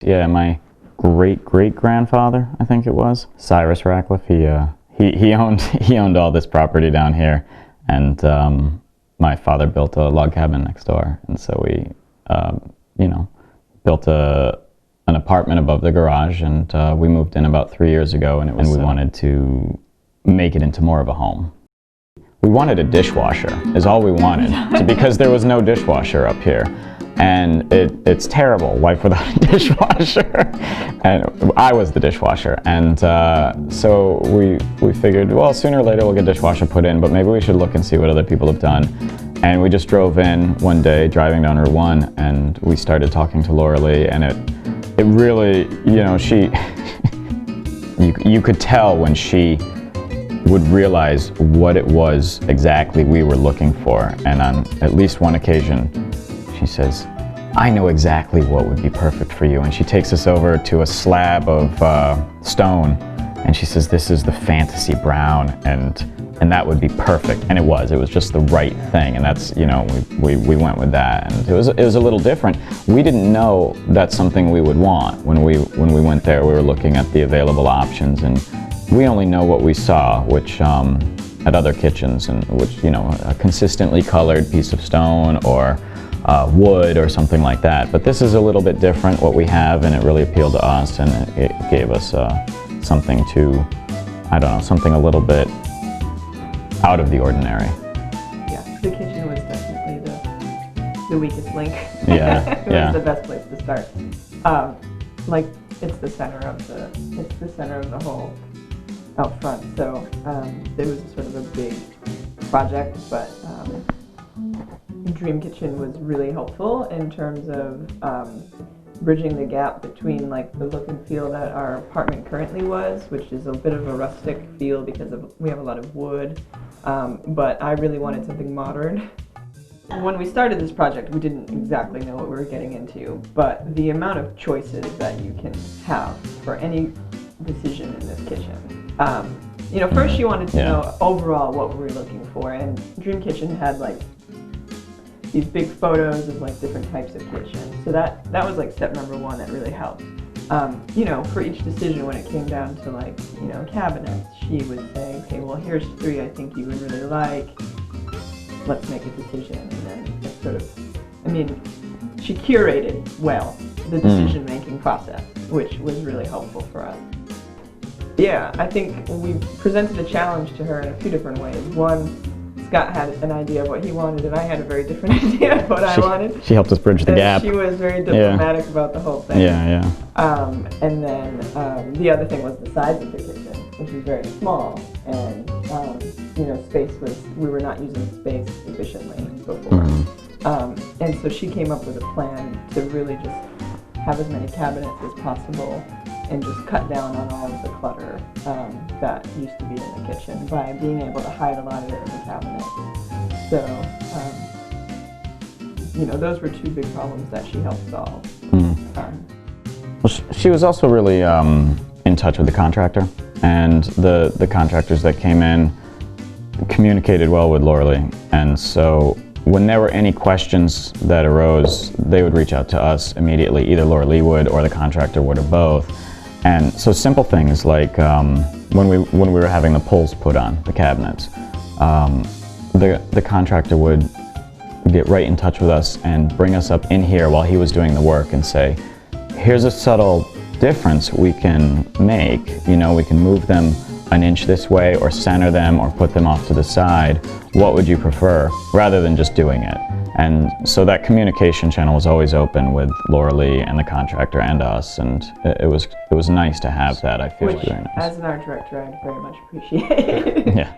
Yeah, my great-great-grandfather, I think it was, Cyrus Ratcliffe, he owned all this property down here, and my father built a log cabin next door, and so we, built an apartment above the garage, and we moved in about 3 years ago, and we wanted to make it into more of a home. We wanted a dishwasher, is all we wanted, because there was no dishwasher up here. And it's terrible, life without a dishwasher. And I was the dishwasher. And so we figured, well, sooner or later we'll get a dishwasher put in, but maybe we should look and see what other people have done. And we just drove in one day, driving down Route 1, and we started talking to Laura Lee, and it really, you could tell when she would realize what it was exactly we were looking for. And on at least one occasion, she says, "I know exactly what would be perfect for you." And she takes us over to a slab of stone, and she says, "This is the fantasy brown, and that would be perfect." And it was just the right thing, and that's, we went with that. And it was a little different. We didn't know that's something we would want. When we went there, we were looking at the available options, and we only know what we saw, which at other kitchens, and which, a consistently colored piece of stone or wood or something like that. But this is a little bit different, what we have, and it really appealed to us, and it gave us something to, something a little bit out of the ordinary. Yeah, the kitchen was definitely the weakest link. Yeah, it was the best place to start. It's the center of the whole out front. So it was sort of a big project, but Dream Kitchen was really helpful in terms of bridging the gap between the look and feel that our apartment currently was, which is a bit of a rustic feel because we have a lot of wood, but I really wanted something modern. When we started this project, we didn't exactly know what we were getting into, but the amount of choices that you can have for any decision in this kitchen. First she wanted to know overall what we were looking for, and Dream Kitchen had these big photos of different types of kitchens. So that was step number one that really helped. For each decision, when it came down to cabinets, she would say, okay, well, here's 3 I think you would really like. Let's make a decision. And then it's sort of, she curated well the decision-making process, which was really helpful for us. Yeah, I think we presented a challenge to her in a few different ways. One, Scott had an idea of what he wanted, and I had a very different idea of what I wanted. She helped us bridge the gap. She was very diplomatic about the whole thing. Yeah. And then the other thing was the size of the kitchen, which was very small, and space we were not using space efficiently before. And so she came up with a plan to really just have as many cabinets as possible and just cut down on all of the clutter that used to be in the kitchen by being able to hide a lot of it in the cabinet. So, those were 2 big problems that she helped solve. Well, she was also really in touch with the contractor, and the contractors that came in communicated well with Laura Lee. And so when there were any questions that arose, they would reach out to us immediately. Either Laura Lee would, or the contractor would, or both. And so simple things like when we were having the pulls put on the cabinets, the contractor would get right in touch with us and bring us up in here while he was doing the work and say, here's a subtle difference we can make. We can move them an inch this way, or center them, or put them off to the side. What would you prefer? Rather than just doing it. And so that communication channel was always open with Laura Lee and the contractor and us, and it was nice to have that. I feel Which, very nice. As an art director, I very much appreciate. Yeah.